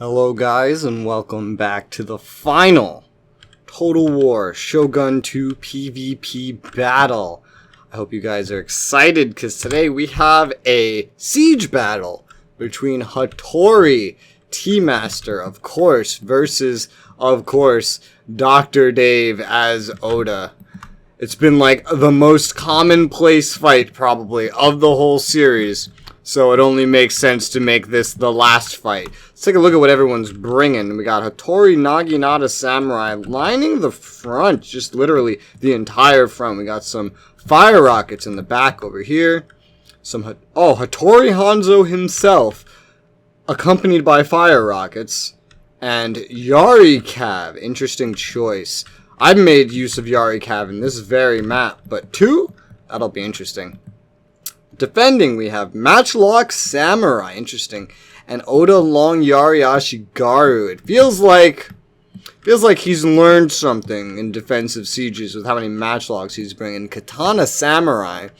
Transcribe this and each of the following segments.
Hello guys, and welcome back to the final Total War Shogun 2 PvP battle. I hope you guys are excited because today we have a siege battle between Hattori, T-Master, of course, versus, of course, Dr. Dave as Oda. It's been like the most commonplace fight probably of the whole series. So it only makes sense to make this the last fight. Let's take a look at what everyone's bringing. We got Hattori Naginata Samurai lining the front, just literally the entire front. We got some fire rockets in the back over here. Hattori Hanzo himself, accompanied by fire rockets. And Yari Cav, interesting choice. I've made use of Yari Cav in this very map, but two? That'll be interesting. Defending, we have Matchlock Samurai, interesting, and Oda Long Yari Ashigaru. It feels like he's learned something in defensive sieges with how many matchlocks he's bringing. Katana Samurai,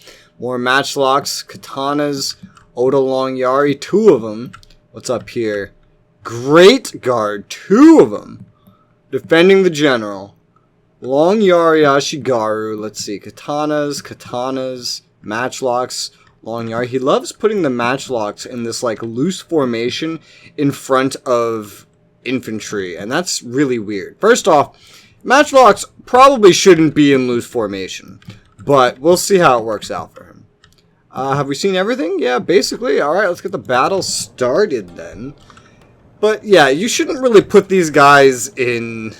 more matchlocks, katanas, Oda Long Yari, two of them. What's up here? Great Guard, two of them. Defending the General. Long Yari Ashigaru, let's see, katanas, matchlocks, Long Yari. He loves putting the matchlocks in this like loose formation in front of infantry, and that's really weird. First off, matchlocks probably shouldn't be in loose formation, but we'll see how it works out for him. Have we seen everything? Yeah, basically. Alright, let's get the battle started then. But yeah, you shouldn't really put these guys in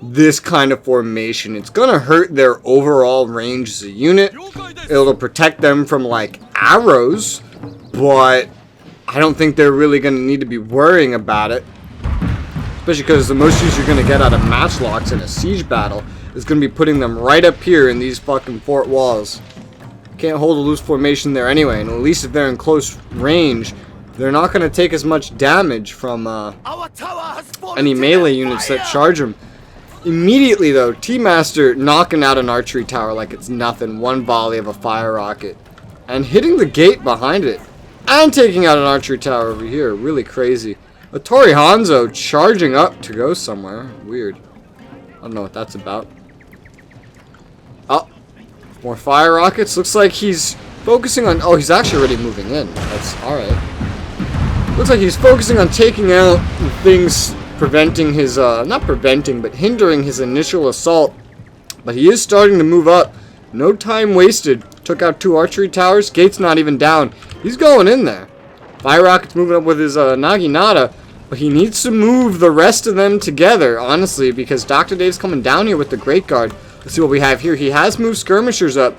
this kind of formation. It's gonna hurt their overall range as a unit. It'll protect them from like arrows, but I don't think they're really gonna need to be worrying about it, especially because the most use you're gonna get out of matchlocks in a siege battle is gonna be putting them right up here in these fucking fort walls. Can't hold a loose formation there anyway, and at least if they're in close range, they're not gonna take as much damage from any melee units that charge them. Immediately, though, T-Master knocking out an archery tower like it's nothing. One volley of a fire rocket. And hitting the gate behind it. And taking out an archery tower over here. Really crazy. Hattori Hanzo charging up to go somewhere. Weird. I don't know what that's about. Oh. More fire rockets. Looks like he's focusing on... Oh, he's actually already moving in. That's alright. Looks like he's focusing on taking out things... preventing his, not preventing, but hindering his initial assault. But he is starting to move up. No time wasted. Took out two archery towers. Gate's not even down. He's going in there. Fire rocket's moving up with his, Naginata. But he needs to move the rest of them together, honestly, because Dr. Dave's coming down here with the Great Guard. Let's see what we have here. He has moved skirmishers up.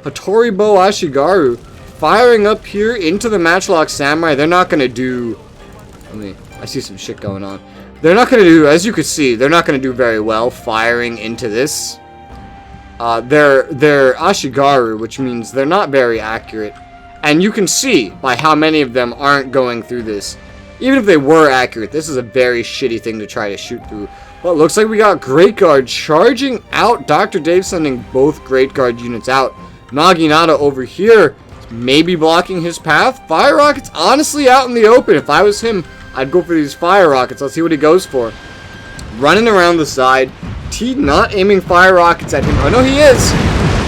Hattori Bo Ashigaru firing up here into the Matchlock Samurai. They're not going to do... I see some shit going on. They're not going to do, as you can see, they're not going to do very well firing into this. They're Ashigaru, which means they're not very accurate. And you can see by how many of them aren't going through this. Even if they were accurate, this is a very shitty thing to try to shoot through. Well, it looks like we got Great Guard charging out. Dr. Dave sending both Great Guard units out. Naginata over here, maybe blocking his path. Fire rockets honestly out in the open. If I was him, I'd go for these fire rockets. Let's see what he goes for. Running around the side. T not aiming fire rockets at him. Oh, no, he is.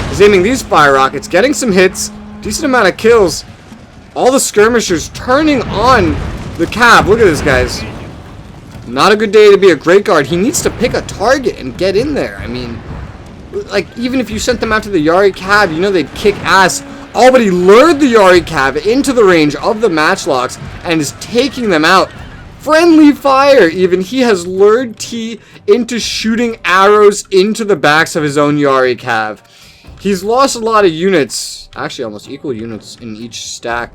He's aiming these fire rockets. Getting some hits. Decent amount of kills. All the skirmishers turning on the cab. Look at this, guys. Not a good day to be a Great Guard. He needs to pick a target and get in there. I mean, like, even if you sent them out to the Yari cab, you know they'd kick ass. Oh, but he lured the Yari Cav into the range of the matchlocks and is taking them out. Friendly fire, even. He has lured T into shooting arrows into the backs of his own Yari Cav. He's lost a lot of units. Actually, almost equal units in each stack.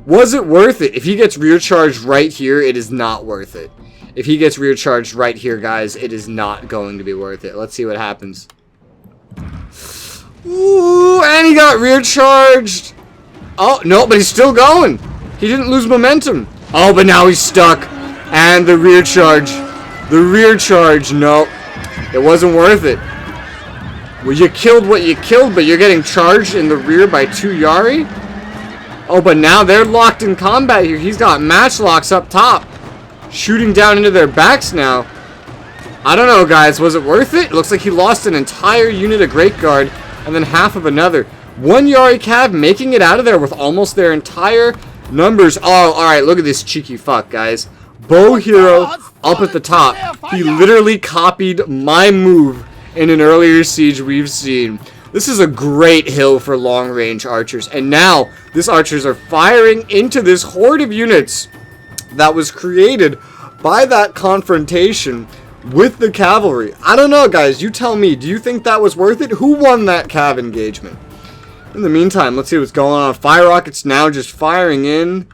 Was it worth it? If he gets rear charged right here, it is not worth it. If he gets rear charged right here, guys, it is not going to be worth it. Let's see what happens. Ooh, and he got rear charged. Oh, no, but he's still going. He didn't lose momentum. Oh, but now he's stuck. And the rear charge. No. It wasn't worth it. Well, you killed what you killed, but you're getting charged in the rear by two Yari? Oh, but now they're locked in combat here. He's got matchlocks up top. shooting down into their backs now. I don't know, guys. Was it worth it? It looks like he lost an entire unit of Great Guard and then half of another. One Yari Cav making it out of there with almost their entire numbers. Oh, alright. Look at this cheeky fuck, guys. Bow Hero up at the top. He literally copied my move in an earlier siege we've seen. This is a great hill for long-range archers. And now, these archers are firing into this horde of units that was created by that confrontation with the cavalry. I don't know, guys. You tell me. Do you think that was worth it? Who won that cav engagement? In the meantime, let's see what's going on. Fire rockets now just firing in.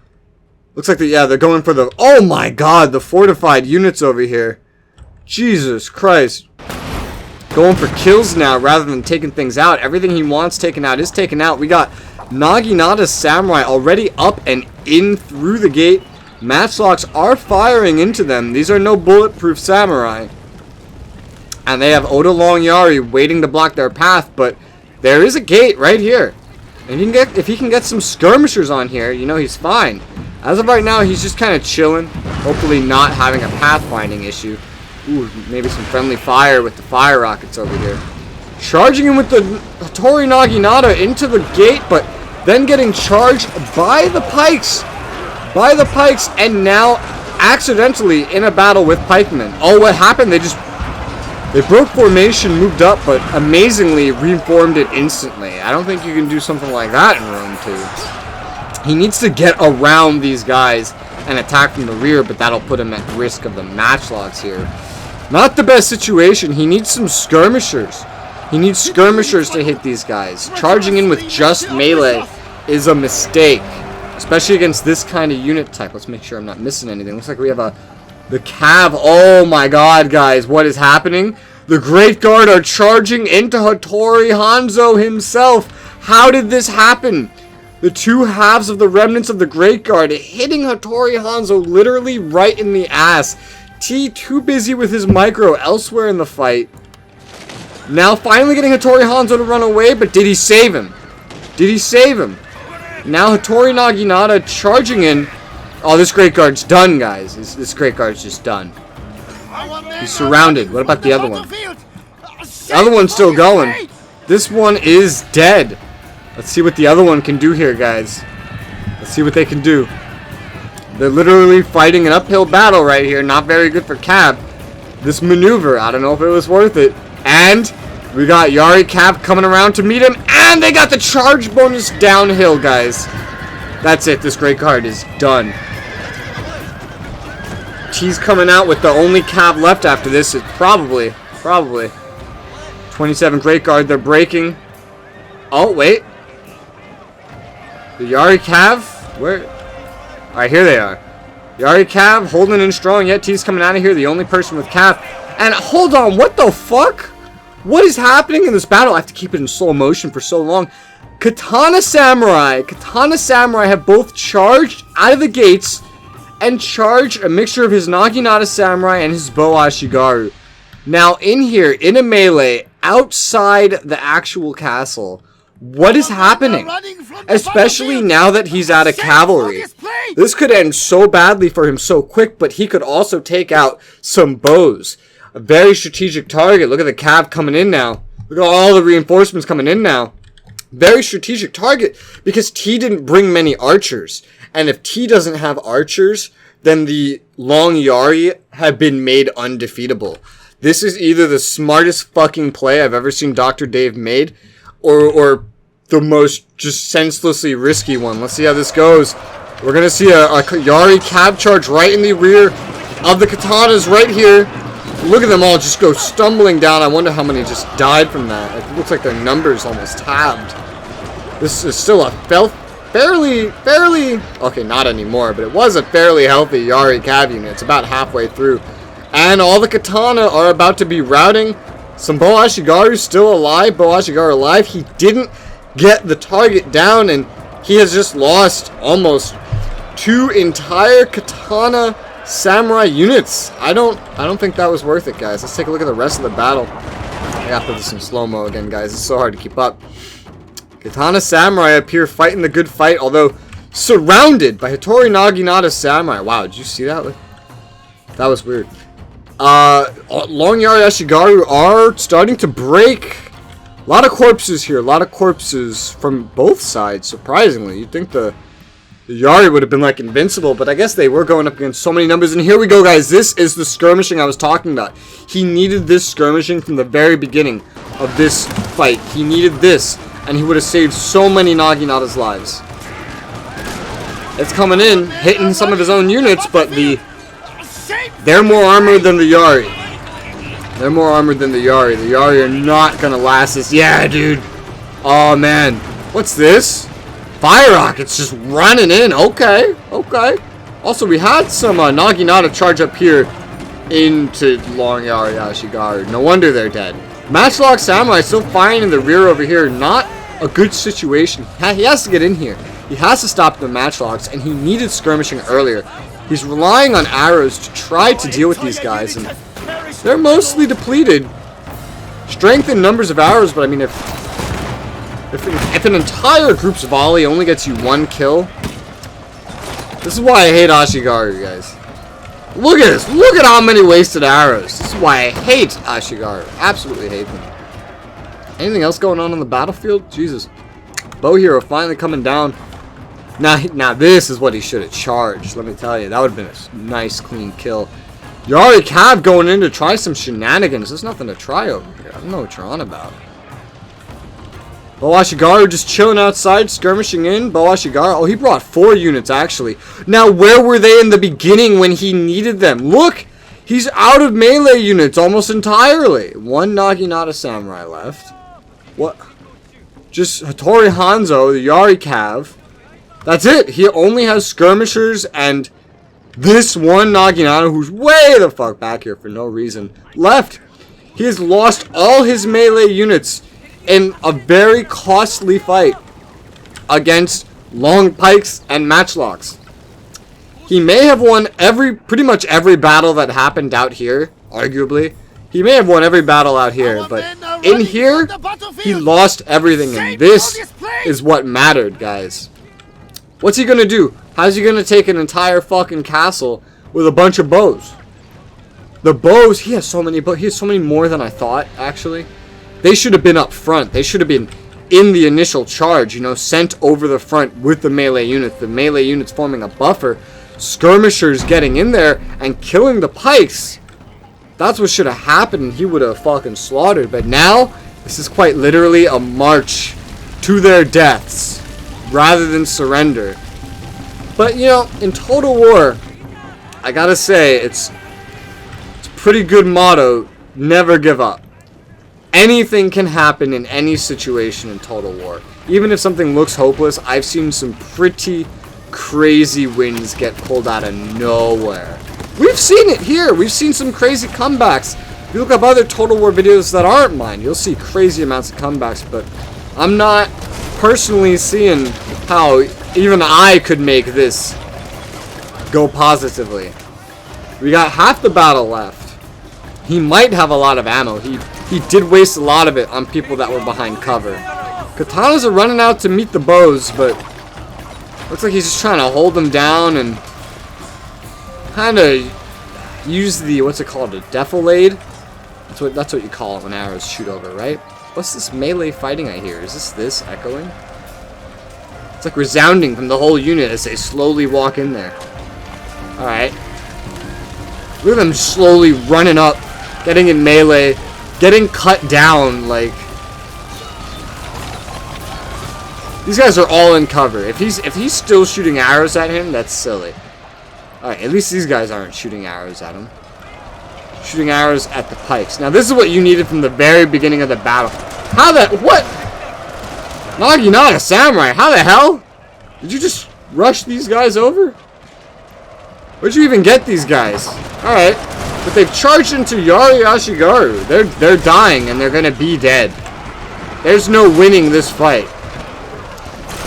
Looks like they're going for the... Oh my god, the fortified units over here. Jesus Christ. Going for kills now rather than taking things out. Everything he wants taken out is taken out. We got Naginata Samurai already up and in through the gate. Matchlocks are firing into them. These are no bulletproof samurai. And they have Oda Long Yari waiting to block their path, but there is a gate right here. And if he can get some skirmishers on here, you know, he's fine. As of right now, he's just kind of chilling. Hopefully not having a pathfinding issue. Ooh, maybe some friendly fire with the fire rockets over here. Charging him with the Hattori Naginata into the gate, but then getting charged by the pikes. And now accidentally in a battle with pikemen. Oh, what happened? They broke formation, moved up, but amazingly reformed it instantly. I don't think you can do something like that in Rome 2. He needs to get around these guys and attack from the rear, but that'll put him at risk of the matchlocks here. Not the best situation. He needs some skirmishers. He needs skirmishers to hit these guys. Charging in with just melee is a mistake, especially against this kind of unit type. Let's make sure I'm not missing anything. Looks like we have the cav. Oh my god, guys, what is happening? The Great Guard are charging into Hattori Hanzo himself. How did this happen? The two halves of the remnants of the Great Guard hitting Hattori Hanzo literally right in the ass. T too busy with his micro elsewhere in the fight. Now finally getting Hattori Hanzo to run away, but did he save him? Did he save him? Now Hattori Naginata charging in. Oh, this Great Guard's done, guys. This Great Guard's just done. He's surrounded. What about the other one? The other one's still going. This one is dead. Let's see what the other one can do here, guys. Let's see what they can do. They're literally fighting an uphill battle right here. Not very good for Cav. This maneuver, I don't know if it was worth it. And we got Yari Cav coming around to meet him. And they got the charge bonus downhill, guys. That's it. This Great Guard is done. T's coming out with the only Cav left after this. It's probably 27 Great Guard. They're breaking. Oh, wait. The Yari Cav? Where? Alright, here they are. Yari Cav holding in strong, yet T's coming out of here. The only person with Cav. And hold on, what the fuck? What is happening in this battle? I have to keep it in slow motion for so long. Katana Samurai have both charged out of the gates and charged a mixture of his Naginata Samurai and his Bo Ashigaru. Now, in here, in a melee, outside the actual castle, what is happening? Especially now that he's out of cavalry. This could end so badly for him so quick, but he could also take out some bows. A very strategic target. Look at the Cav coming in now. Look at all the reinforcements coming in now. Very strategic target because T didn't bring many archers. And if T doesn't have archers, then the Long Yari have been made undefeatable. This is either the smartest fucking play I've ever seen Dr. Dave made, or the most just senselessly risky one. Let's see how this goes. We're going to see a Yari Cav charge right in the rear of the Katanas right here. Look at them all just go stumbling down. I wonder how many just died from that. It looks like their numbers almost halved. This is still a fairly, okay, not anymore, but it was a fairly healthy Yari Cav unit. It's about halfway through. And all the Katana are about to be routing. Some Bo Ashigaru still alive. Bo Ashigaru alive. He didn't get the target down, and he has just lost almost 2 entire Katana Samurai units. I don't think that was worth it, guys. Let's take a look at the rest of the battle. I gotta put this in slow-mo again, guys. It's so hard to keep up. Katana Samurai up here fighting the good fight, although surrounded by Hattori Naginata Samurai. Wow, did you see that? That was weird. Long Yari Ashigaru are starting to break. A lot of corpses here. A lot of corpses from both sides, surprisingly. You'd think the Yari would have been like invincible, but I guess they were going up against so many numbers. And here we go, guys. This is the skirmishing I was talking about. He needed this skirmishing from the very beginning of this fight. He needed this, and he would have saved so many Naginata's lives. It's coming in, hitting some of his own units, but they're more armored than the Yari. They're more armored than the Yari. The Yari are not gonna last this. Yeah, dude. Oh, man. What's this? Fire rockets just running in. Okay. Okay. Also, we had some Naginata charge up here into Long Yari Ashigaru. No wonder they're dead. Matchlock Samurai still firing in the rear over here. Not a good situation. He has to get in here. He has to stop the matchlocks, and he needed skirmishing earlier. He's relying on arrows to try to deal with these guys, and they're mostly depleted. Strength in numbers of arrows, but I mean, if an entire group's volley only gets you one kill, this is why I hate Ashigaru, guys. Look at this. Look at how many wasted arrows. This is why I hate Ashigaru. Absolutely hate them. Anything else going on the battlefield? Jesus. Bow hero finally coming down. Now this is what he should have charged. Let me tell you, that would have been a nice, clean kill. Yari Cav going in to try some shenanigans. There's nothing to try over here. I don't know what you're on about. Bow Ashigaru just chilling outside, skirmishing in. Bow Ashigaru. Oh, he brought 4 units, actually. Now, where were they in the beginning when he needed them? Look! He's out of melee units almost entirely. 1 Naginata Samurai left. What? Just Hattori Hanzo, the Yari Cav. That's it. He only has skirmishers and this one Naginata, who's way the fuck back here for no reason, left. He has lost all his melee units in a very costly fight against long pikes and matchlocks. He may have won pretty much every battle that happened out here, arguably. He may have won every battle out here, but in here, he lost everything, and this is what mattered, guys. What's he gonna do? How's he gonna take an entire fucking castle with a bunch of bows? The bows, he has so many bows. He has so many more than I thought, actually. They should have been up front. They should have been in the initial charge, you know, sent over the front with the melee units. The melee units forming a buffer. Skirmishers getting in there and killing the pikes. That's what should have happened. He would have fucking slaughtered. But now, this is quite literally a march to their deaths rather than surrender. But, you know, in Total War, I gotta say, it's a pretty good motto, never give up. Anything can happen in any situation in Total War. Even if something looks hopeless, I've seen some pretty crazy wins get pulled out of nowhere. We've seen it here. We've seen some crazy comebacks. If you look up other Total War videos that aren't mine, you'll see crazy amounts of comebacks, but I'm not personally seeing how even I could make this go positively. We got half the battle left. He might have a lot of ammo. He did waste a lot of it on people that were behind cover. Katanas are running out to meet the bows, but looks like he's just trying to hold them down and kind of use the, what's it called, a defilade? That's what you call it when arrows shoot over, right? What's this melee fighting I hear? Is this echoing? It's like resounding from the whole unit as they slowly walk in there. Alright. Look at them slowly running up, getting in melee, getting cut down, like. These guys are all in cover. If he's still shooting arrows at him, that's silly. Alright, at least these guys aren't shooting arrows at him. Shooting arrows at the pikes. Now, this is what you needed from the very beginning of the battle. What? Naginata Samurai, how the hell? Did you just rush these guys over? Where'd you even get these guys? Alright, but they've charged into Yari Ashigaru. They're dying, and they're gonna be dead. There's no winning this fight.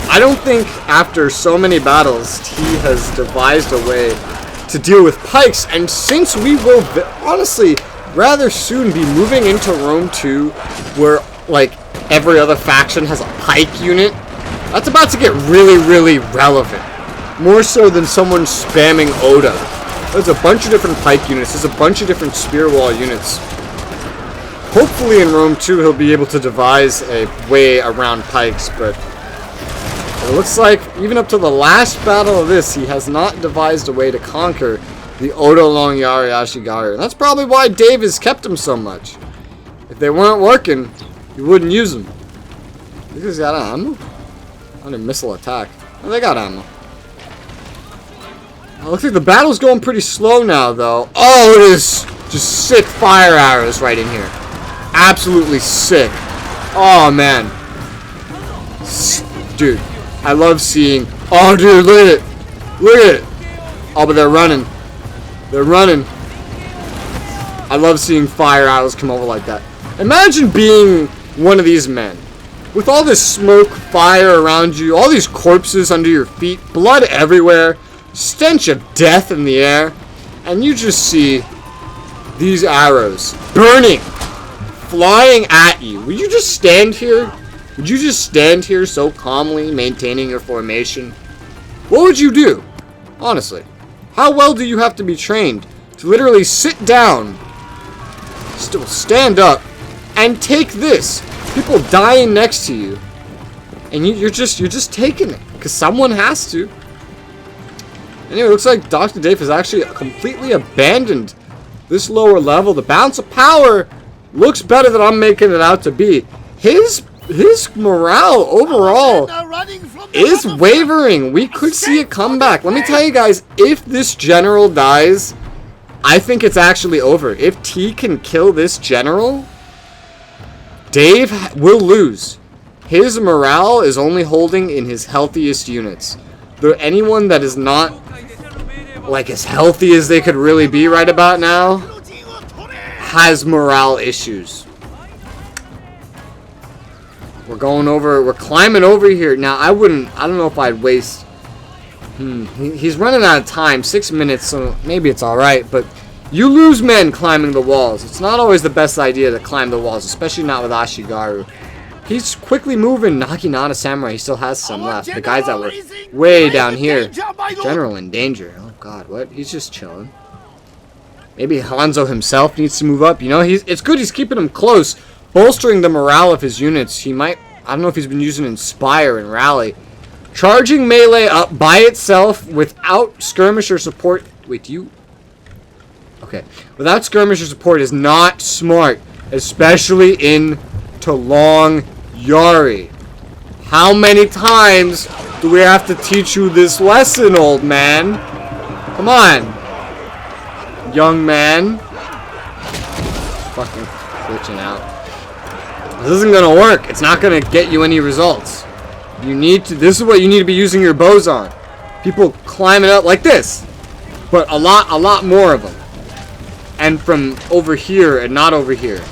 I don't think after so many battles, T has devised a way to deal with pikes, and since we will honestly rather soon be moving into Rome 2, where like every other faction has a pike unit, that's about to get really, really relevant. More so than someone spamming Oda. There's a bunch of different Pike units. There's a bunch of different spear wall units. Hopefully in Rome 2 he'll be able to devise a way around Pikes, but it looks like even up to the last battle of this, he has not devised a way to conquer the Odo Long Yari Ashigaru. And that's probably why Dave has kept him so much. If they weren't working, he wouldn't use them. These guys got ammo? Under missile attack. Oh, they got ammo. Oh, looks like the battle's going pretty slow now, though. Oh, it is just sick fire arrows right in here. Absolutely sick. Oh, man. Dude, I love seeing... Oh, dude, look at it. Look at it. Oh, but they're running. They're running. I love seeing fire arrows come over like that. Imagine being one of these men. With all this smoke, fire around you, all these corpses under your feet, blood everywhere, stench of death in the air, and you just see these arrows burning, flying at you. Would you just stand here? Would you just stand here so calmly, maintaining your formation? What would you do? Honestly. How well do you have to be trained to literally sit down, still stand up, and take this? People dying next to you, and you're just taking it because someone has to. Anyway, it looks like Dr. Dave has actually completely abandoned this lower level. The balance of power looks better than I'm making it out to be. His morale overall is wavering. We could see a comeback. Let me tell you guys, if this general dies, I think it's actually over. If T can kill this general, Dave will lose. His morale is only holding in his healthiest units. Anyone that is not like as healthy as they could really be right about now has morale issues. We're climbing over here. Now, I don't know if I'd waste... He's running out of time, 6 minutes, so maybe it's alright, but you lose men climbing the walls. It's not always the best idea to climb the walls, especially not with Ashigaru. He's quickly moving Naginata Samurai. He still has some left. The guys that were way down here. General in danger. Oh god, what? He's just chilling. Maybe Hanzo himself needs to move up. You know, it's good he's keeping him close, bolstering the morale of his units. He might... I don't know if he's been using Inspire and Rally. Charging melee up by itself without skirmisher support... Wait, do you... Okay. Without skirmisher support is not smart. Especially into Long Yari. How many times do we have to teach you this lesson, old man? Come on. Young man. Fucking glitching out. This isn't gonna work. It's not gonna get you any results. You need to... This is what you need to be using your bows on. People climbing up like this. But a lot more of them. And from over here and not over here.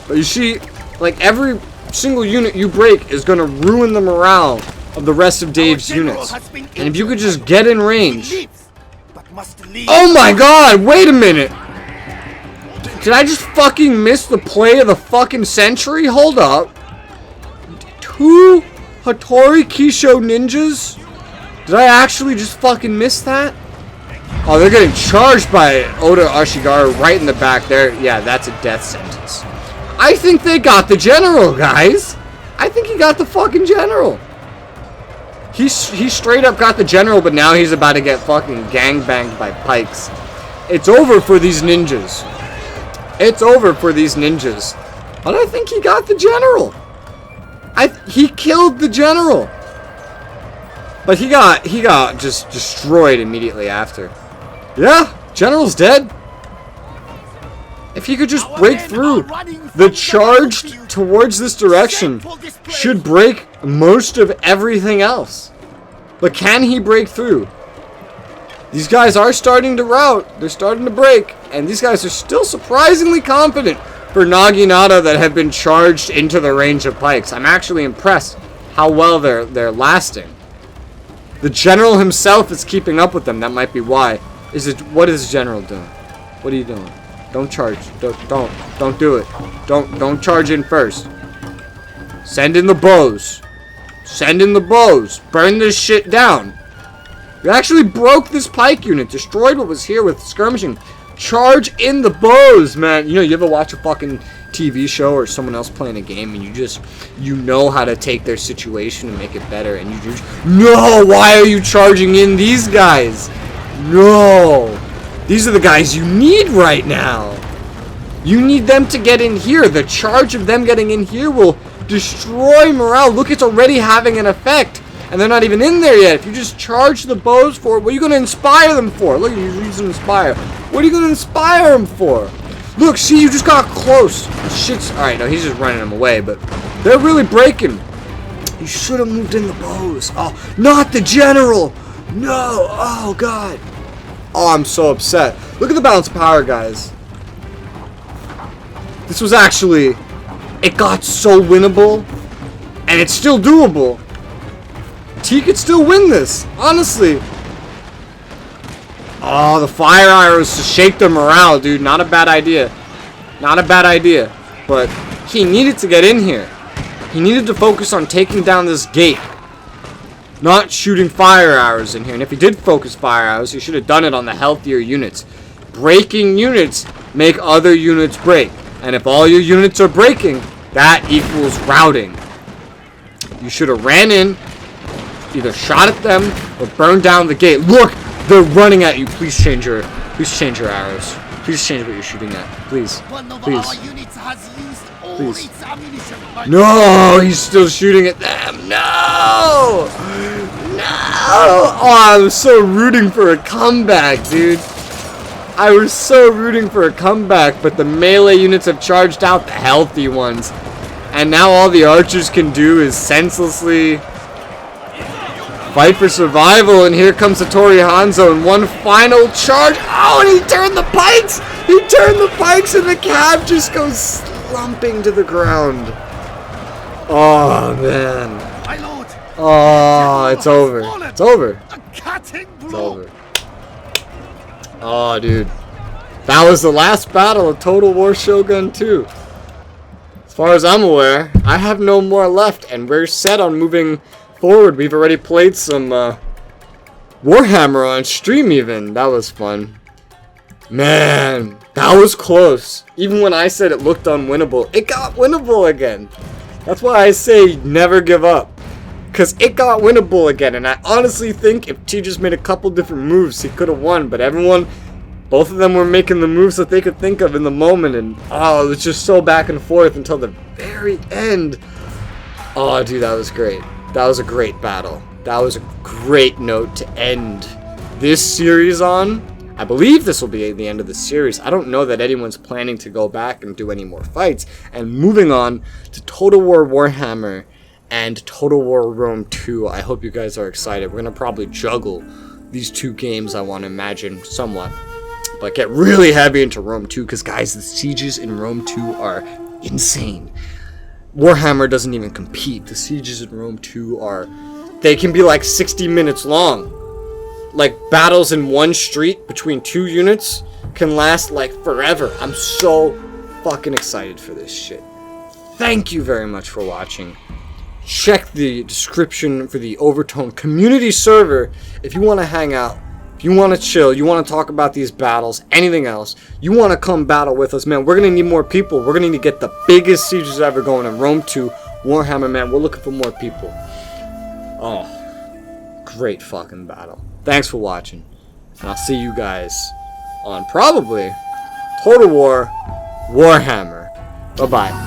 But you see, like every single unit you break is gonna ruin the morale of the rest of Dave's units. And if you could just get in range... Oh my god, wait a minute! Did I just fucking miss the play of the fucking century? Hold up. 2 Hattori Kisho ninjas? Did I actually just fucking miss that? Oh, they're getting charged by Oda Ashigaru right in the back there. Yeah, that's a death sentence. I think they got the general, guys. I think he got the fucking general. He straight up got the general, but now he's about to get fucking gangbanged by Pikes. It's over for these ninjas. It's over for these ninjas. But I think he got the general. He killed the general. But he got just destroyed immediately after. Yeah, general's dead. If he could just break through, the charge towards this direction should break most of everything else. But can he break through? These guys are starting to rout. They're starting to break. And these guys are still surprisingly confident for Naginata that have been charged into the range of Pikes. I'm actually impressed how well they're lasting. The general himself is keeping up with them. That might be why. What is the general doing? What are you doing? Don't charge. Don't do it. Don't charge in first. Send in the bows. Send in the bows. Burn this shit down. We actually broke this Pike unit, destroyed what was here with skirmishing. Charge in the bows, man. You know, you ever watch a fucking TV show or someone else playing a game and you know how to take their situation and make it better, and you just, no, why are you charging in these guys? No. These are the guys you need right now. You need them to get in here. The charge of them getting in here will destroy morale. Look, it's already having an effect. And they're not even in there yet. If you just charge the bows for it, what are you going to inspire them for? Look, you're using inspire. What are you going to inspire them for? Look, see, you just got close. Shit's... Alright, no, he's just running them away, but they're really breaking. You should have moved in the bows. Oh, not the general. No. Oh, God. Oh, I'm so upset. Look at the balance of power, guys. This was actually... It got so winnable, and it's still doable. T could still win this, honestly. Oh, the fire arrows to shake the morale, dude. Not a bad idea. Not a bad idea. But he needed to get in here. He needed to focus on taking down this gate, not shooting fire arrows in here. And if he did focus fire arrows, he should have done it on the healthier units. Breaking units make other units break. And if all your units are breaking, that equals routing. You should have ran in, either shot at them or burned down the gate. Look, they're running at you. Please change your arrows. Please change what you're shooting at. Please. Please. Please. No, he's still shooting at them. No! No! Oh, I was so rooting for a comeback, dude. I was so rooting for a comeback, but the melee units have charged out the healthy ones. And now all the archers can do is senselessly fight for survival, and here comes Satori Hanzo in one final charge. Oh, and he turned the pikes! He turned the pikes, and the cab just goes slumping to the ground. Oh, man. Oh, it's over. It's over. It's over. Oh, dude. That was the last battle of Total War Shogun 2. As far as I'm aware, I have no more left, and we're set on moving forward. We've already played some Warhammer on stream even. That was fun. Man, that was close. Even when I said it looked unwinnable, it got winnable again. That's why I say never give up. Because it got winnable again. And I honestly think if T just made a couple different moves, he could have won. But both of them were making the moves that they could think of in the moment. And oh, it was just so back and forth until the very end. Oh, dude, that was great. That was a great battle. That was a great note to end this series on. I believe this will be the end of the series. I don't know that anyone's planning to go back and do any more fights. And moving on to Total War Warhammer and Total War Rome 2. I hope you guys are excited. We're going to probably juggle these two games, I want to imagine, somewhat. But get really heavy into Rome 2, because, guys, the sieges in Rome 2 are insane. Warhammer doesn't even compete. The sieges in Rome 2 they can be like 60 minutes long. Like, battles in one street between two units can last like forever. I'm so fucking excited for this shit. Thank you very much for watching. Check the description for the Overtone community server if you want to hang out, if you want to chill, you want to talk about these battles, anything else, you want to come battle with us, man. We're going to need more people. We're going to need to get the biggest sieges ever going in Rome 2, Warhammer, man. We're looking for more people. Oh, great fucking battle. Thanks for watching, and I'll see you guys on probably Total War Warhammer. Bye-bye.